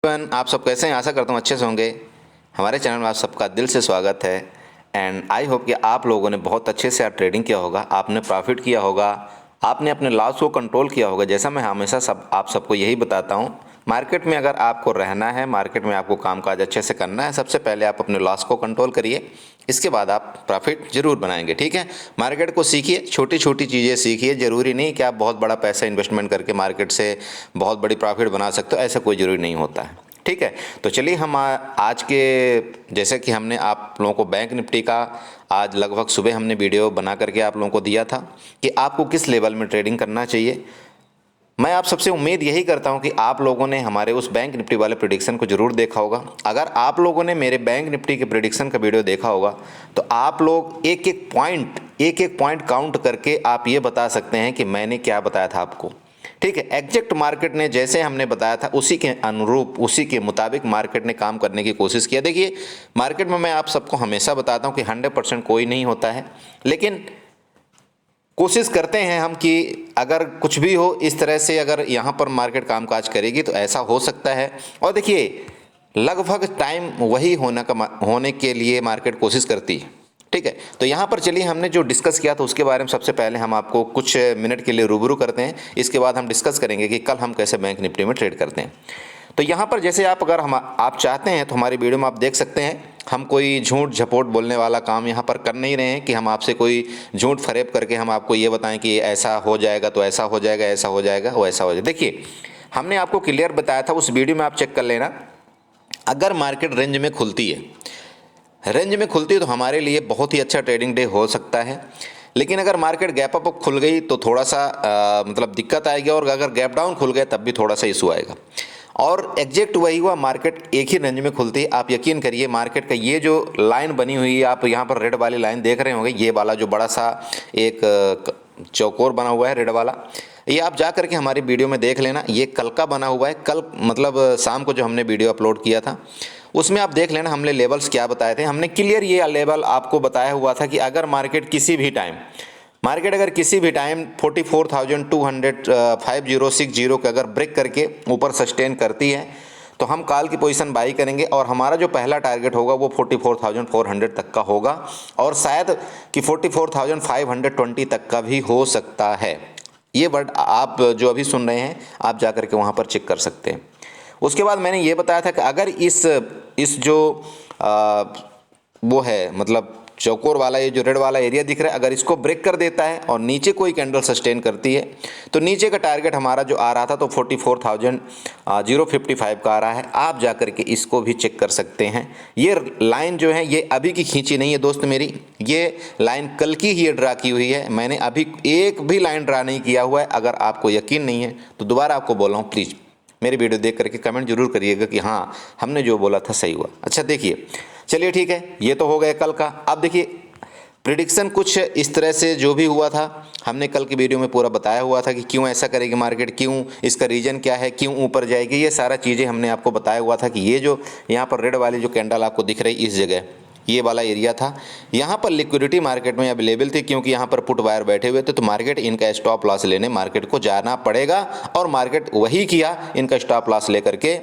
आप सब कैसे हैं? आशा करता हूँ अच्छे से होंगे। हमारे चैनल में आप सबका दिल से स्वागत है। एंड आई होप कि आप लोगों ने बहुत अच्छे से ट्रेडिंग किया होगा, आपने प्रॉफिट किया होगा, आपने अपने लॉस को कंट्रोल किया होगा। जैसा मैं हमेशा आप सबको यही बताता हूँ, मार्केट में अगर आपको रहना है, मार्केट में आपको कामकाज अच्छे से करना है, सबसे पहले आप अपने लॉस को कंट्रोल करिए, इसके बाद आप प्रॉफिट जरूर बनाएंगे। ठीक है, मार्केट को सीखिए, छोटी छोटी चीज़ें सीखिए। ज़रूरी नहीं कि आप बहुत बड़ा पैसा इन्वेस्टमेंट करके मार्केट से बहुत बड़ी प्रॉफिट बना सकते हो, ऐसा कोई ज़रूरी नहीं होता है। ठीक है, तो चलिए हम आज के जैसे कि हमने आप लोगों को बैंक निफ्टी का आज लगभग सुबह हमने वीडियो बना करके आप लोगों को दिया था कि आपको किस लेवल में ट्रेडिंग करना चाहिए। मैं आप सबसे उम्मीद यही करता हूं कि आप लोगों ने हमारे उस बैंक निफ्टी वाले प्रेडिक्शन को जरूर देखा होगा। अगर आप लोगों ने मेरे बैंक निफ्टी के प्रेडिक्शन का वीडियो देखा होगा तो आप लोग एक एक पॉइंट काउंट करके आप ये बता सकते हैं कि मैंने क्या बताया था आपको। ठीक है, एग्जैक्ट मार्केट ने जैसे हमने बताया था उसी के अनुरूप, उसी के मुताबिक मार्केट ने काम करने की कोशिश किया। देखिए, मार्केट में मैं आप सबको हमेशा बताता हूं कि 100% कोई नहीं होता है, लेकिन कोशिश करते हैं हम कि अगर कुछ भी हो इस तरह से अगर यहाँ पर मार्केट कामकाज करेगी तो ऐसा हो सकता है। और देखिए, लगभग टाइम वही होने के लिए मार्केट कोशिश करती है। ठीक है, तो यहाँ पर चलिए हमने जो डिस्कस किया था उसके बारे में सबसे पहले हम आपको कुछ मिनट के लिए रूबरू करते हैं। इसके बाद हम डिस्कस करेंगे कि कल हम कैसे बैंक निफ्टी में ट्रेड करते हैं। तो यहाँ पर जैसे आप चाहते हैं तो हमारी वीडियो में आप देख सकते हैं, हम कोई झूठ झपोट बोलने वाला काम यहाँ पर कर नहीं रहे हैं कि हम आपसे कोई झूठ फरेब करके हम आपको ये बताएं कि ऐसा हो जाएगा तो ऐसा हो जाएगा, ऐसा हो जाएगा वो ऐसा हो जाएगा। देखिए, हमने आपको क्लियर बताया था, उस वीडियो में आप चेक कर लेना। अगर मार्केट रेंज में खुलती है तो हमारे लिए बहुत ही अच्छा ट्रेडिंग डे हो सकता है। लेकिन अगर मार्केट गैप अप खुल गई तो थोड़ा सा मतलब दिक्कत आएगी, और अगर गैप डाउन खुल गया तब भी थोड़ा सा इशू आएगा। और एग्जैक्ट वही हुआ, मार्केट एक ही रेंज में खुलती है। आप यकीन करिए, मार्केट का ये जो लाइन बनी हुई है, आप यहाँ पर रेड वाली लाइन देख रहे होंगे, ये वाला जो बड़ा सा एक चौकोर बना हुआ है रेड वाला, ये आप जा करके हमारी वीडियो में देख लेना। ये कल का बना हुआ है, कल मतलब शाम को जो हमने वीडियो अपलोड किया था उसमें आप देख लेना हमने लेवल्स क्या बताए थे। हमने क्लियर ये लेवल आपको बताया हुआ था कि अगर मार्केट किसी भी टाइम 44,250-5060 के अगर ब्रेक करके ऊपर सस्टेन करती है तो हम कॉल की पोजीशन बाई करेंगे, और हमारा जो पहला टारगेट होगा वो 44,400 तक का होगा, और शायद कि 44,520 तक का भी हो सकता है। ये वर्ड आप जो अभी सुन रहे हैं आप जा करके वहाँ पर चेक कर सकते हैं। उसके बाद मैंने ये बताया था कि अगर इस जो वो है मतलब चौकोर वाला, ये जो रेड वाला एरिया दिख रहा है, अगर इसको ब्रेक कर देता है और नीचे कोई कैंडल सस्टेन करती है तो नीचे का टारगेट हमारा जो आ रहा था तो 44,055 का आ रहा है। आप जा करके इसको भी चेक कर सकते हैं। ये लाइन जो है ये अभी की खींची नहीं है दोस्त मेरी, ये लाइन कल की ही ड्रा की हुई है। मैंने अभी एक भी लाइन ड्रा नहीं किया हुआ है। अगर आपको यकीन नहीं है तो दोबारा आपको बोल रहा हूँ, प्लीज़ मेरी वीडियो देख करके कमेंट जरूर करिएगा कि हाँ हमने जो बोला था सही हुआ। अच्छा देखिए, चलिए ठीक है, ये तो हो गया कल का। अब देखिए, प्रिडिक्शन कुछ इस तरह से जो भी हुआ था हमने कल की वीडियो में पूरा बताया हुआ था कि क्यों ऐसा करेगी मार्केट, क्यों, इसका रीजन क्या है, क्यों ऊपर जाएगी, ये सारा चीज़ें हमने आपको बताया हुआ था कि ये जो यहाँ पर रेड वाली जो कैंडल आपको दिख रही इस जगह, ये वाला एरिया था, यहाँ पर लिक्विडिटी मार्केट में अवेलेबल थी क्योंकि यहाँ पर पुट बायर बैठे हुए थे। तो मार्केट इनका स्टॉप लॉस लेने मार्केट को जाना पड़ेगा, और मार्केट वही किया, इनका स्टॉप लॉस लेकर के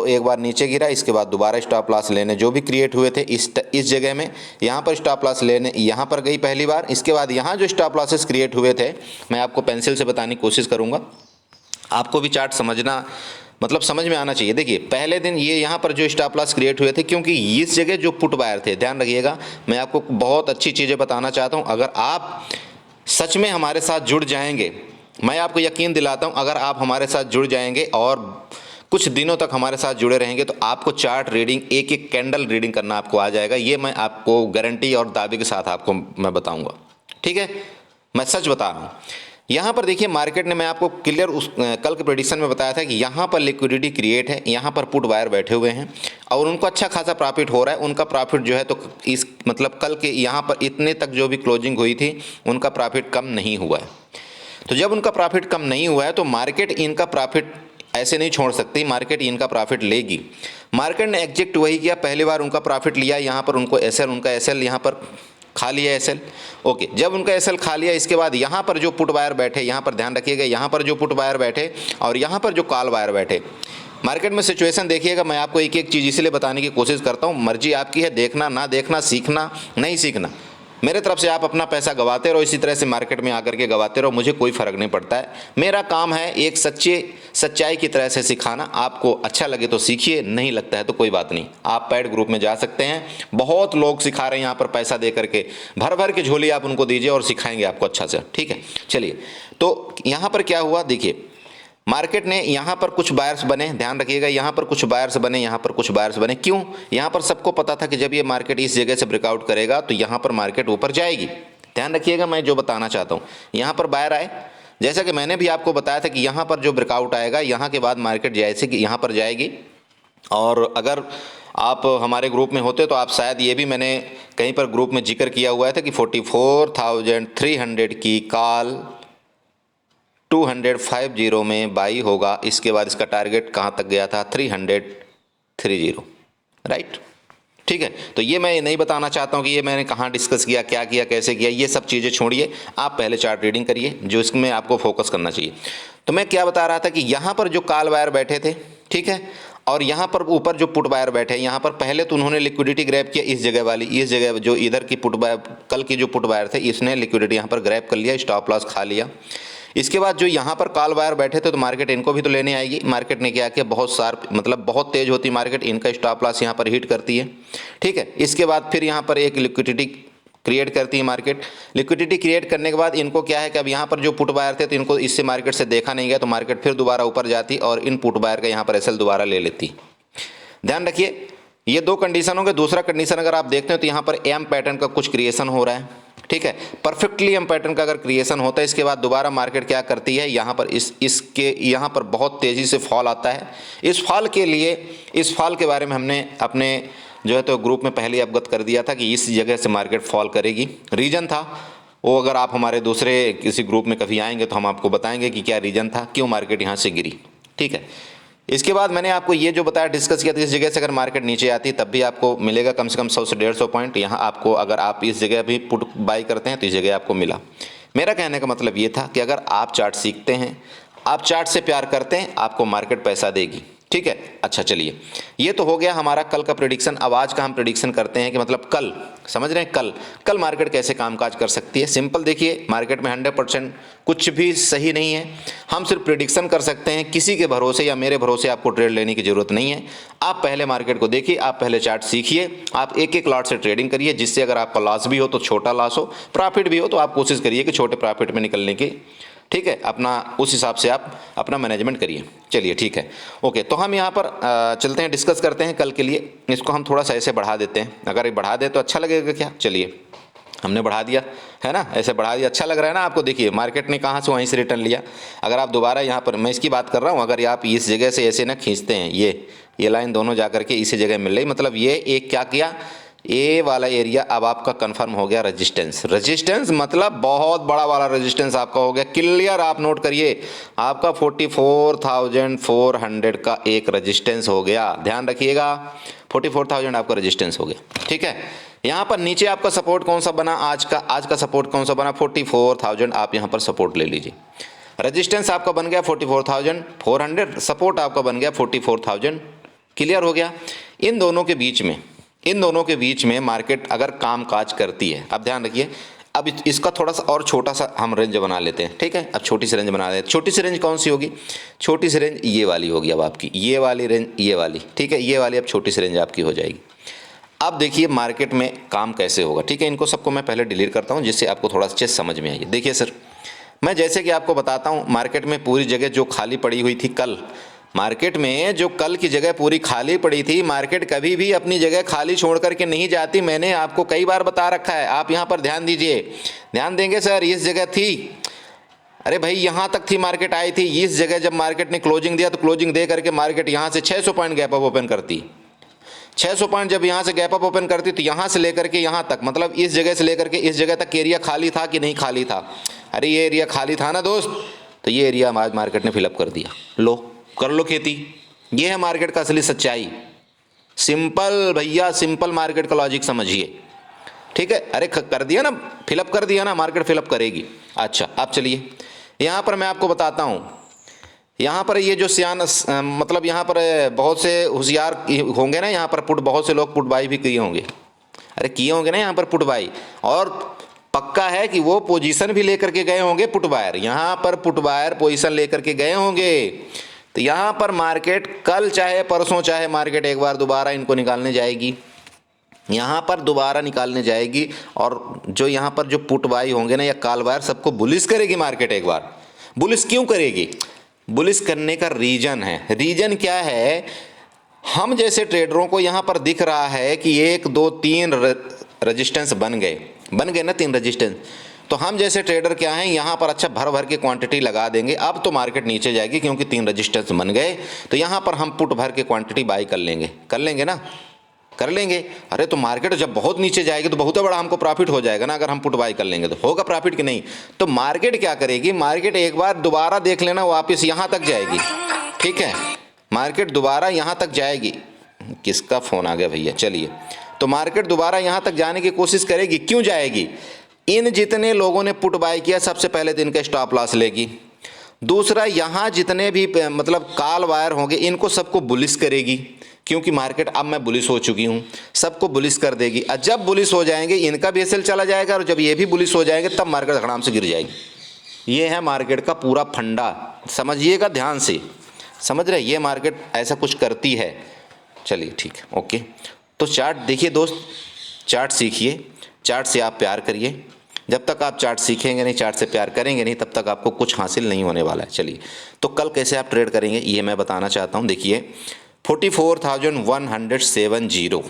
एक बार नीचे गिरा, इसके बाद दोबारा स्टॉप लॉस लेने जो भी क्रिएट हुए थे इस जगह में, यहाँ पर स्टॉप लॉस लेने यहाँ पर गई पहली बार। इसके बाद यहाँ जो स्टॉप लॉसेस क्रिएट हुए थे, मैं आपको पेंसिल से बताने की कोशिश करूँगा, आपको भी चार्ट समझना मतलब समझ में आना चाहिए। देखिए, पहले दिन ये यहाँ पर जो स्टॉप लॉस क्रिएट हुए थे क्योंकि इस जगह जो पुट बायर थे, ध्यान रखिएगा, मैं आपको बहुत अच्छी चीज़ें बताना चाहता हूँ। अगर आप सच में हमारे साथ जुड़ जाएंगे, मैं आपको यकीन दिलाता हूँ, अगर आप हमारे साथ जुड़ जाएंगे और कुछ दिनों तक हमारे साथ जुड़े रहेंगे तो आपको चार्ट रीडिंग, एक एक कैंडल रीडिंग करना आपको आ जाएगा। ये मैं आपको गारंटी और दावे के साथ आपको मैं बताऊँगा। ठीक है, मैं सच बता रहा हूँ। यहाँ पर देखिए, मार्केट ने, मैं आपको क्लियर उस कल के प्रेडिक्शन में बताया था कि यहाँ पर लिक्विडिटी क्रिएट है, यहाँ पर पुट बायर बैठे हुए हैं और उनको अच्छा खासा प्रॉफिट हो रहा है। उनका प्रॉफिट जो है तो इस मतलब कल के यहाँ पर इतने तक जो भी क्लोजिंग हुई थी उनका प्रॉफिट कम नहीं हुआ है। तो जब उनका प्रॉफिट कम नहीं हुआ है तो मार्केट इनका प्रॉफिट ऐसे नहीं छोड़ सकती, मार्केट इनका प्रॉफिट लेगी। मार्केट ने एग्जैक्ट वही किया, पहली बार उनका प्रॉफिट लिया, यहाँ पर उनको उनका एसएल यहाँ पर खा लिया एसएल। ओके, जब उनका एसएल खा लिया इसके बाद यहाँ पर जो पुट बायर बैठे, यहाँ पर ध्यान रखिएगा, यहाँ पर जो पुट बायर बैठे और यहाँ पर जो कॉल बायर बैठे, मार्केट में सिचुएशन देखिएगा, मैं आपको एक एक चीज़ इसलिए बताने की कोशिश करता हूँ, मर्जी आपकी है, देखना ना देखना, सीखना नहीं सीखना, मेरे तरफ से आप अपना पैसा गवाते रहो, इसी तरह से मार्केट में आकर के गवाते रहो, मुझे कोई फ़र्क नहीं पड़ता है। मेरा काम है एक सच्चाई की तरह से सिखाना। आपको अच्छा लगे तो सीखिए, नहीं लगता है तो कोई बात नहीं, आप पेड ग्रुप में जा सकते हैं। बहुत लोग सिखा रहे हैं यहाँ पर पैसा दे करके, भर भर के झोली आप उनको दीजिए और सिखाएंगे आपको अच्छा से। ठीक है, चलिए, तो यहाँ पर क्या हुआ देखिए, मार्केट ने यहाँ पर कुछ बायर्स बने, ध्यान रखिएगा, यहाँ पर कुछ बायर्स बने, यहाँ पर कुछ बायर्स बने। क्यों? यहाँ पर सबको पता था कि जब ये मार्केट इस जगह से ब्रेकआउट करेगा तो यहाँ पर मार्केट ऊपर जाएगी। ध्यान रखिएगा, मैं जो बताना चाहता हूँ, यहाँ पर बायर आए, जैसा कि मैंने भी आपको बताया था कि यहाँ पर जो ब्रेकआउट आएगा, यहाँ के बाद मार्केट जैसे कि यहाँ पर जाएगी। और अगर आप हमारे ग्रुप में होते तो आप शायद ये भी मैंने कहीं पर ग्रुप में जिक्र किया हुआ था कि 44,300 की कॉल 250 में बाई होगा। इसके बाद इसका टारगेट कहाँ तक गया था? 330, राइट। ठीक है, तो ये मैं नहीं बताना चाहता हूँ कि ये मैंने कहाँ डिस्कस किया, क्या किया, कैसे किया, ये सब चीज़ें छोड़िए, आप पहले चार्ट रीडिंग करिए, जो इसमें आपको फोकस करना चाहिए। तो मैं क्या बता रहा था कि यहाँ पर जो कॉल बायर बैठे थे, ठीक है, और यहाँ पर ऊपर जो पुट बायर बैठे हैं, यहाँ पर पहले तो उन्होंने लिक्विडिटी ग्रैब किया, इस जगह वाली, इस जगह जो इधर की पुट बायर, कल की जो पुट बायर थे, इसने लिक्विडिटी यहाँ पर ग्रैब कर लिया, स्टॉप लॉस खा लिया। इसके बाद जो यहाँ पर कॉल बायर बैठे थे तो मार्केट इनको भी तो लेने आएगी। मार्केट ने क्या किया, बहुत शार्प, मतलब बहुत तेज होती मार्केट, इनका स्टॉप लॉस यहाँ पर हिट करती है। ठीक है, इसके बाद फिर यहाँ पर एक लिक्विडिटी क्रिएट करती है मार्केट। लिक्विडिटी क्रिएट करने के बाद इनको क्या है कि अब यहाँ पर जो पुट बायर थे तो इनको इससे मार्केट से देखा नहीं गया, तो मार्केट फिर दोबारा ऊपर जाती और इन पुट बायर का यहाँ पर एसएल दोबारा ले लेती। ध्यान रखिए, ये दो कंडीशन होंगे। दूसरा कंडीशन अगर आप देखते हैं तो यहाँ पर एम पैटर्न का कुछ क्रिएशन हो रहा है। ठीक है, परफेक्टली एम पैटर्न का अगर क्रिएशन होता है, इसके बाद दोबारा मार्केट क्या करती है, यहाँ पर इसके यहाँ पर बहुत तेज़ी से फॉल आता है। इस फॉल के बारे में हमने अपने जो है तो ग्रुप में पहले अवगत कर दिया था कि इस जगह से मार्केट फॉल करेगी। रीज़न था वो, अगर आप हमारे दूसरे किसी ग्रुप में कभी आएंगे तो हम आपको बताएंगे कि क्या रीज़न था, क्यों मार्केट यहाँ से गिरी। ठीक है, इसके बाद मैंने आपको ये जो बताया, डिस्कस किया था, इस जगह से अगर मार्केट नीचे आती तब भी आपको मिलेगा कम से कम 100 से 150 पॉइंट। यहाँ आपको, अगर आप इस जगह भी पुट बाई करते हैं तो इस जगह आपको मिला। मेरा कहने का मतलब ये था कि अगर आप चार्ट सीखते हैं, आप चार्ट से प्यार करते हैं, आपको मार्केट पैसा देगी। ठीक है, अच्छा चलिए, ये तो हो गया हमारा कल का प्रेडिक्शन। अब आज का हम प्रेडिक्शन करते हैं कि मतलब कल, समझ रहे हैं, कल मार्केट कैसे कामकाज कर सकती है। सिंपल देखिए, मार्केट में 100% कुछ भी सही नहीं है, हम सिर्फ प्रेडिक्शन कर सकते हैं। किसी के भरोसे या मेरे भरोसे आपको ट्रेड लेने की ज़रूरत नहीं है। आप पहले मार्केट को देखिए, आप पहले चार्ट सीखिए, आप एक एक लॉट से ट्रेडिंग करिए, जिससे अगर आपका लॉस भी हो तो छोटा लॉस हो, प्रॉफिट भी हो तो आप कोशिश करिए कि छोटे प्रॉफिट में निकलने की। ठीक है, अपना उस हिसाब से आप अपना मैनेजमेंट करिए। चलिए ठीक है, ओके, तो हम यहाँ पर चलते हैं, डिस्कस करते हैं कल के लिए। इसको हम थोड़ा सा ऐसे बढ़ा देते हैं, अगर ये बढ़ा दें तो अच्छा लगेगा क्या? चलिए, हमने बढ़ा दिया है ना, ऐसे बढ़ा दिया, अच्छा लग रहा है ना आपको। देखिए मार्केट ने कहाँ से वहीं से रिटर्न लिया। अगर आप दोबारा यहाँ पर, मैं इसकी बात कर रहा हूँ, अगर आप इस जगह से ऐसे ना खींचते हैं, ये लाइन दोनों जा करके इसी जगह मिल रही, मतलब ये एक क्या किया, ए वाला एरिया अब आपका कंफर्म हो गया रेजिस्टेंस मतलब बहुत बड़ा वाला रेजिस्टेंस आपका हो गया क्लियर। आप नोट करिए, आपका 44,400 का एक रेजिस्टेंस हो गया। ध्यान रखिएगा, 44,000 आपका रेजिस्टेंस हो गया। ठीक है, यहाँ पर नीचे आपका सपोर्ट कौन सा बना, आज का सपोर्ट कौन सा बना, 44,000 आप यहाँ पर सपोर्ट ले लीजिए। रेजिस्टेंस आपका बन गया 44,400, सपोर्ट आपका बन गया 44,000। क्लियर हो गया। इन दोनों के बीच में मार्केट अगर काम काज करती है, अब ध्यान रखिए, अब इसका थोड़ा सा और छोटा सा हम रेंज बना लेते हैं। ठीक है, अब छोटी सी रेंज बना लेते हैं। छोटी सी रेंज कौन सी होगी? छोटी सी रेंज ये वाली होगी अब आपकी, ये वाली रेंज, ये वाली। ठीक है, ये वाली अब छोटी सी रेंज आपकी हो जाएगी। अब देखिए मार्केट में काम कैसे होगा। ठीक है, इनको सबको मैं पहले डिलीट करता हूँ जिससे आपको थोड़ा सा चीज़ समझ में आइए। देखिए सर, मैं जैसे कि आपको बताता हूँ, मार्केट में पूरी जगह जो खाली पड़ी हुई थी कल, मार्केट में जो कल की जगह पूरी खाली पड़ी थी, मार्केट कभी भी अपनी जगह खाली छोड़ करके नहीं जाती। मैंने आपको कई बार बता रखा है, आप यहाँ पर ध्यान दीजिए। ध्यान देंगे सर, इस जगह थी, अरे भाई यहाँ तक थी, मार्केट आई थी। इस जगह जब मार्केट ने क्लोजिंग दिया तो क्लोजिंग दे करके मार्केट यहाँ से 600 पॉइंट गैप अप ओपन करती। 600 पॉइंट जब यहाँ से गैप अप ओपन करती तो यहाँ से लेकर के यहाँ तक, मतलब इस जगह से लेकर के इस जगह तक एरिया खाली था कि नहीं खाली था? अरे ये एरिया खाली था ना दोस्त, तो ये एरिया आज मार्केट ने फिलअप कर दिया। लो कर लो खेती। ये है मार्केट का असली सच्चाई। सिंपल भैया, सिंपल मार्केट का लॉजिक समझिए। ठीक है, अरे कर दिया ना, फिलअप कर दिया ना, मार्केट फिलअप करेगी। अच्छा अब चलिए यहाँ पर मैं आपको बताता हूँ, यहाँ पर ये जो मतलब यहाँ पर बहुत से होशियार होंगे ना, यहाँ पर पुट बहुत से लोग पुट बाई भी किए होंगे। अरे किए होंगे ना यहाँ पर पुट बाई, और पक्का है कि वो पोजीशन भी लेकर के गए होंगे पुट बायर, यहाँ पर पुट बायर पोजीशन लेकर के गए होंगे। तो यहाँ पर मार्केट कल चाहे परसों चाहे मार्केट एक बार दोबारा इनको निकालने जाएगी, यहाँ पर दोबारा निकालने जाएगी। और जो यहाँ पर जो पुट बाई होंगे ना या कॉल बायर, सबको बुलिश करेगी मार्केट एक बार। बुलिश क्यों करेगी? बुलिश करने का रीजन है। रीजन क्या है? हम जैसे ट्रेडरों को यहाँ पर दिख रहा है कि 1 2 3 रजिस्टेंस बन गए ना, 3 रजिस्टेंस। तो हम जैसे ट्रेडर क्या हैं, यहाँ पर अच्छा भर भर के क्वांटिटी लगा देंगे। अब तो मार्केट नीचे जाएगी क्योंकि 3 रजिस्टेंस बन गए, तो यहाँ पर हम पुट भर के क्वांटिटी बाई कर लेंगे ना, कर लेंगे। अरे तो मार्केट जब बहुत नीचे जाएगी तो बहुत बड़ा हमको प्रॉफिट हो जाएगा ना, अगर हम पुट बाई कर लेंगे तो होगा प्रॉफिट कि नहीं। तो मार्केट क्या करेगी? मार्केट एक बार दोबारा देख लेना वापस यहाँ तक जाएगी, ठीक है, मार्केट दोबारा यहाँ तक जाएगी। किसका फ़ोन आ गया भैया? चलिए, तो मार्केट दोबारा यहाँ तक जाने की कोशिश करेगी। क्यों जाएगी? इन जितने लोगों ने पुट बाई किया सबसे पहले तो इनका स्टॉप लॉस लेगी। दूसरा, यहाँ जितने भी मतलब कॉल वायर होंगे इनको सबको बुलिश करेगी, क्योंकि मार्केट अब मैं बुलिश हो चुकी हूँ, सबको बुलिश कर देगी। और जब बुलिश हो जाएंगे इनका भी एसएल चला जाएगा, और जब ये भी बुलिश हो जाएंगे तब मार्केट धड़ाम से गिर जाएगी। ये है मार्केट का पूरा फंडा, समझिएगा ध्यान से, समझ रहे? ये मार्केट ऐसा कुछ करती है। चलिए ठीक है, ओके। तो चार्ट देखिए दोस्त, चार्ट सीखिए, चार्ट से आप प्यार करिए। जब तक आप चार्ट सीखेंगे नहीं, चार्ट से प्यार करेंगे नहीं, तब तक आपको कुछ हासिल नहीं होने वाला है। चलिए, तो कल कैसे आप ट्रेड करेंगे ये मैं बताना चाहता हूँ। देखिए 44,170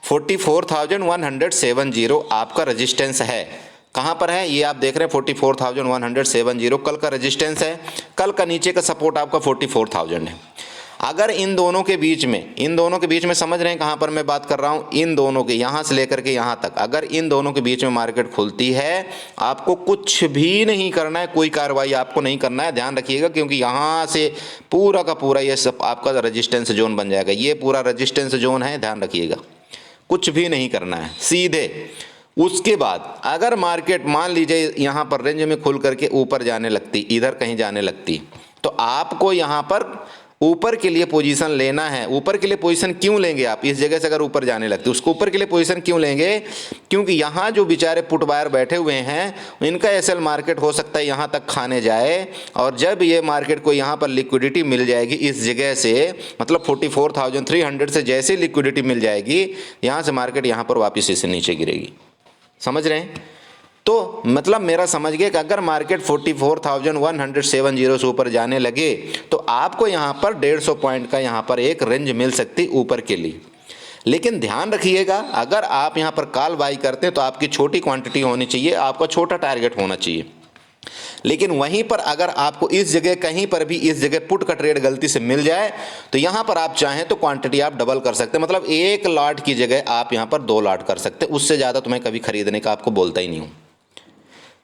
44,170 आपका रजिस्टेंस है। कहाँ पर है ये आप देख रहे हैं? 44,170 कल का रजिस्टेंस है। कल का नीचे का सपोर्ट आपका 44,000 है। अगर इन दोनों के बीच में समझ रहे हैं कहाँ पर मैं बात कर रहा हूँ? इन दोनों के, यहाँ से लेकर के यहाँ तक, अगर इन दोनों के बीच में मार्केट खुलती है, आपको कुछ भी नहीं करना है, कोई कार्रवाई आपको नहीं करना है। ध्यान रखिएगा, क्योंकि यहाँ से पूरा का पूरा ये सब आपका रेजिस्टेंस जोन बन जाएगा। ये पूरा रेजिस्टेंस जोन है, ध्यान रखिएगा, कुछ भी नहीं करना है सीधे। उसके बाद अगर मार्केट मान लीजिए यहाँ पर रेंज में खुल करके ऊपर जाने लगती, इधर कहीं जाने लगती, तो आपको यहाँ पर ऊपर के लिए पोजीशन लेना है। ऊपर के लिए पोजीशन क्यों लेंगे आप? इस जगह से अगर ऊपर जाने लगती, उसको ऊपर के लिए पोजीशन क्यों लेंगे? क्योंकि यहाँ जो बेचारे पुट बायर बैठे हुए हैं, इनका एसएल मार्केट हो सकता है यहाँ तक खाने जाए, और जब ये मार्केट को यहाँ पर लिक्विडिटी मिल जाएगी इस जगह से, मतलब 44,300 से जैसे लिक्विडिटी मिल जाएगी, यहाँ से मार्केट यहाँ पर वापस इसे नीचे गिरेगी। समझ रहे हैं? तो मतलब मेरा समझ गए कि अगर मार्केट 44,170 से ऊपर जाने लगे तो आपको यहाँ पर 150 पॉइंट का यहाँ पर एक रेंज मिल सकती ऊपर के लिए। लेकिन ध्यान रखिएगा, अगर आप यहाँ पर कॉल बाई करते हैं तो आपकी छोटी क्वांटिटी होनी चाहिए, आपका छोटा टारगेट होना चाहिए। लेकिन वहीं पर अगर आपको इस जगह कहीं पर भी इस जगह पुट का ट्रेड गलती से मिल जाए तो यहाँ पर आप चाहें तो क्वांटिटी आप डबल कर सकते हैं। मतलब 1 लॉट की जगह आप यहाँ पर 2 लॉट कर सकते हैं। उससे ज़्यादा तो मैं कभी खरीदने का आपको बोलता ही नहीं हूँ।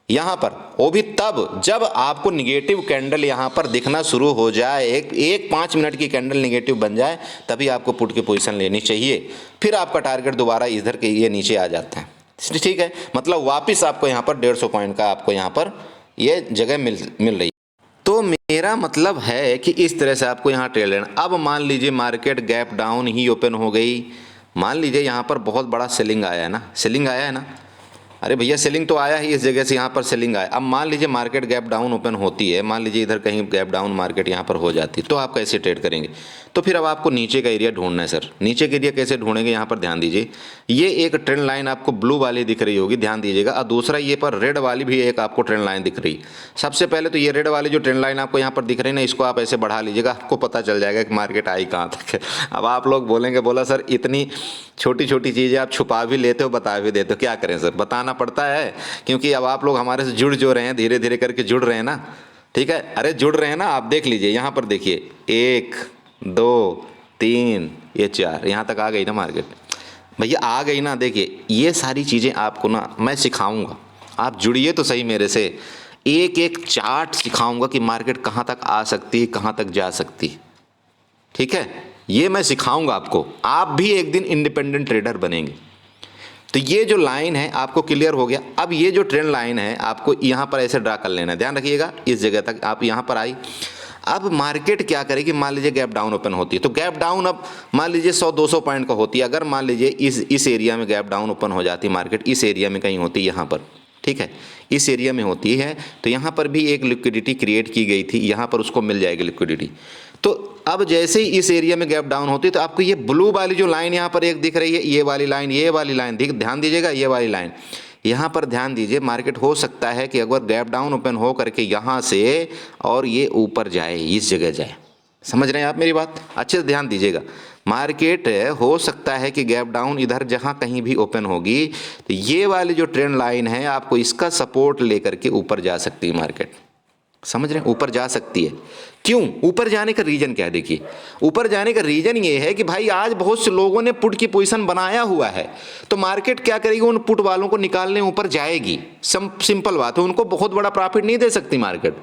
यहाँ पर वो भी तब जब आपको निगेटिव कैंडल यहाँ पर दिखना शुरू हो जाए, एक 5 मिनट की कैंडल निगेटिव बन जाए, तभी आपको पुट की पोजीशन लेनी चाहिए। फिर आपका टारगेट दोबारा इधर के ये नीचे आ जाता है, ठीक है। मतलब वापस आपको यहाँ पर 150 पॉइंट का आपको यहाँ पर ये जगह मिल रही। तो मेरा मतलब है कि इस तरह से आपको यहाँ ट्रेड लेना। अब मान लीजिए मार्केट गैप डाउन ही ओपन हो गई, मान लीजिए यहाँ पर बहुत बड़ा सेलिंग आया है ना, सेलिंग आया है ना, अरे भैया सेलिंग तो आया ही, इस जगह से यहाँ पर सेलिंग आया। अब मान लीजिए मार्केट गैप डाउन ओपन होती है, मान लीजिए इधर कहीं गैप डाउन मार्केट यहाँ पर हो जाती है, तो आप कैसे ट्रेड करेंगे? तो फिर अब आपको नीचे का एरिया ढूंढना है सर। नीचे का एरिया कैसे ढूंढेंगे? यहाँ पर ध्यान दीजिए, ये एक ट्रेंड लाइन आपको ब्लू वाली दिख रही होगी, ध्यान दीजिएगा। और दूसरा ये पर रेड वाली भी एक आपको ट्रेंड लाइन दिख रही। सबसे पहले तो ये रेड वाली जो ट्रेंड लाइन आपको यहाँ पर दिख रही है ना, इसको आप ऐसे बढ़ा लीजिएगा, आपको पता चल जाएगा कि मार्केट आई कहाँ तक है। अब आप लोग बोलेंगे, बोला सर इतनी छोटी छोटी चीज़ें आप छुपा भी लेते हो, बता भी देते हो, क्या करें सर, बताना पड़ता है, क्योंकि अब आप लोग हमारे से जुड़ जो रहे हैं, धीरे धीरे करके जुड़ रहे हैं ना, ठीक है। अरे जुड़ रहे हैं ना, आप देख लीजिए यहाँ पर देखिए 1 2 3 ये 4 यहाँ तक आ गई ना मार्केट, भैया आ गई ना। देखिए ये सारी चीज़ें आपको ना मैं सिखाऊंगा, आप जुड़िए तो सही मेरे से। एक एक चार्ट सिखाऊंगा कि मार्केट कहाँ तक आ सकती है, कहाँ तक जा सकती है, ठीक है। ये मैं सिखाऊंगा आपको, आप भी एक दिन इंडिपेंडेंट ट्रेडर बनेंगे। तो ये जो लाइन है आपको क्लियर हो गया। अब ये जो ट्रेंड लाइन है आपको यहाँ पर ऐसे ड्रा कर लेना है, ध्यान रखिएगा। इस जगह तक आप यहाँ पर आई, अब मार्केट क्या करेगी, मान लीजिए गैप डाउन ओपन होती है तो गैप डाउन अब मान लीजिए 100-200 पॉइंट का होती है। अगर मान लीजिए इस एरिया में गैप डाउन ओपन हो जाती है, मार्केट इस एरिया में कहीं होती है, यहाँ पर, ठीक है, इस एरिया में होती है, तो यहाँ पर भी एक लिक्विडिटी क्रिएट की गई थी, यहाँ पर उसको मिल जाएगी लिक्विडिटी। तो अब जैसे ही इस एरिया में गैप डाउन होती है तो आपको ये ब्लू वाली जो लाइन यहाँ पर एक दिख रही है, ये वाली लाइन ध्यान दीजिएगा, ये वाली लाइन यहाँ पर ध्यान दीजिए। मार्केट हो सकता है कि अगर गैप डाउन ओपन हो करके यहाँ से और ये ऊपर जाए, इस जगह जाए, समझ रहे हैं आप मेरी बात, अच्छे से ध्यान दीजिएगा। मार्केट हो सकता है कि गैप डाउन इधर जहाँ कहीं भी ओपन होगी तो ये वाली जो ट्रेंड लाइन है आपको इसका सपोर्ट लेकर के ऊपर जा सकती है मार्केट, समझ रहे हैं, ऊपर जा सकती है। क्यों ऊपर जाने का रीजन क्या है, देखिए ऊपर जाने का रीजन ये है कि भाई आज बहुत से लोगों ने पुट की पोजीशन बनाया हुआ है, तो मार्केट क्या करेगी, उन पुट वालों को निकालने ऊपर जाएगी। सिंपल बात है, उनको बहुत बड़ा प्रॉफिट नहीं दे सकती मार्केट,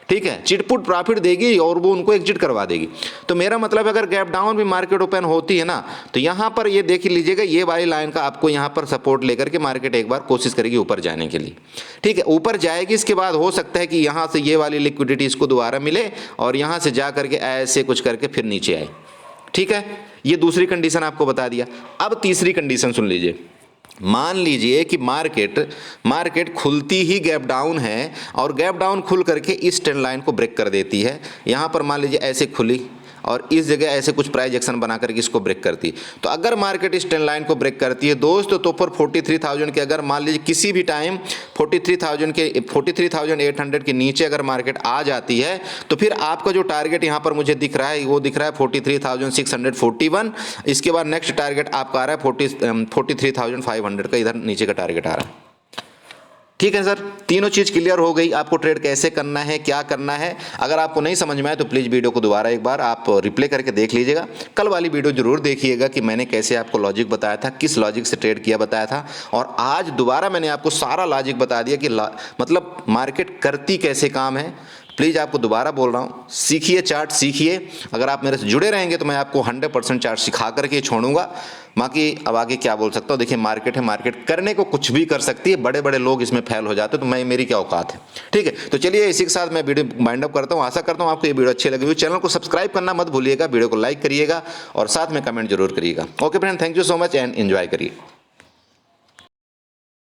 ठीक है, चिटपुट प्रॉफिट देगी और वो उनको एग्जिट करवा देगी। तो मेरा मतलब अगर गैप डाउन भी मार्केट ओपन होती है ना, तो यहाँ पर ये देख लीजिएगा, ये वाली लाइन का आपको यहाँ पर सपोर्ट लेकर के मार्केट एक बार कोशिश करेगी ऊपर जाने के लिए, ठीक है। ऊपर जाएगी, इसके बाद हो सकता है कि यहाँ से ये वाली लिक्विडिटी इसको दोबारा मिले और यहाँ से जा करके ऐसे कुछ करके फिर नीचे आए, ठीक है। ये दूसरी कंडीशन आपको बता दिया। अब तीसरी कंडीशन सुन लीजिए। मान लीजिए कि मार्केट खुलती ही गैप डाउन है और गैप डाउन खुल करके इस ट्रेंड लाइन को ब्रेक कर देती है। यहाँ पर मान लीजिए ऐसे खुली और इस जगह ऐसे कुछ प्राइस एक्शन बना करके इसको ब्रेक करती है। तो अगर मार्केट इस ट्रेंड लाइन को ब्रेक करती है दोस्तों, तो पर 43,000 के अगर मान लीजिए किसी भी टाइम 43,800 के नीचे अगर मार्केट आ जाती है तो फिर आपका जो टारगेट यहाँ पर मुझे दिख रहा है वो दिख रहा है 43,641। इसके बाद नेक्स्ट टारगेट आपका आ रहा है 43,500 का, इधर नीचे का टारगेट आ रहा है, ठीक है सर। तीनों चीज़ क्लियर हो गई, आपको ट्रेड कैसे करना है, क्या करना है। अगर आपको नहीं समझ में आए तो प्लीज़ वीडियो को दोबारा एक बार आप रिप्ले करके देख लीजिएगा। कल वाली वीडियो जरूर देखिएगा कि मैंने कैसे आपको लॉजिक बताया था, किस लॉजिक से ट्रेड किया बताया था, और आज दोबारा मैंने आपको सारा लॉजिक बता दिया कि मतलब मार्केट करती कैसे काम है। प्लीज़ आपको दोबारा बोल रहा हूँ, सीखिए, चार्ट सीखिए। अगर आप मेरे से जुड़े रहेंगे तो मैं आपको 100% चार्ट सिखा करके छोड़ूंगा। बाकी अब आगे क्या बोल सकता हूँ, देखिए मार्केट है, मार्केट करने को कुछ भी कर सकती है, बड़े बड़े लोग इसमें फेल हो जाते हैं, तो मेरी क्या औकात है, ठीक है। तो चलिए इसी के साथ मैं वीडियो वाइंड अप करता हूँ। आशा करता हूँ आपको ये वीडियो अच्छी लगी हुई। चैनल को सब्सक्राइब करना मत भूलिएगा, वीडियो को लाइक करिएगा और साथ में कमेंट जरूर करिएगा। Okay friend, thank you so much and enjoy करिए।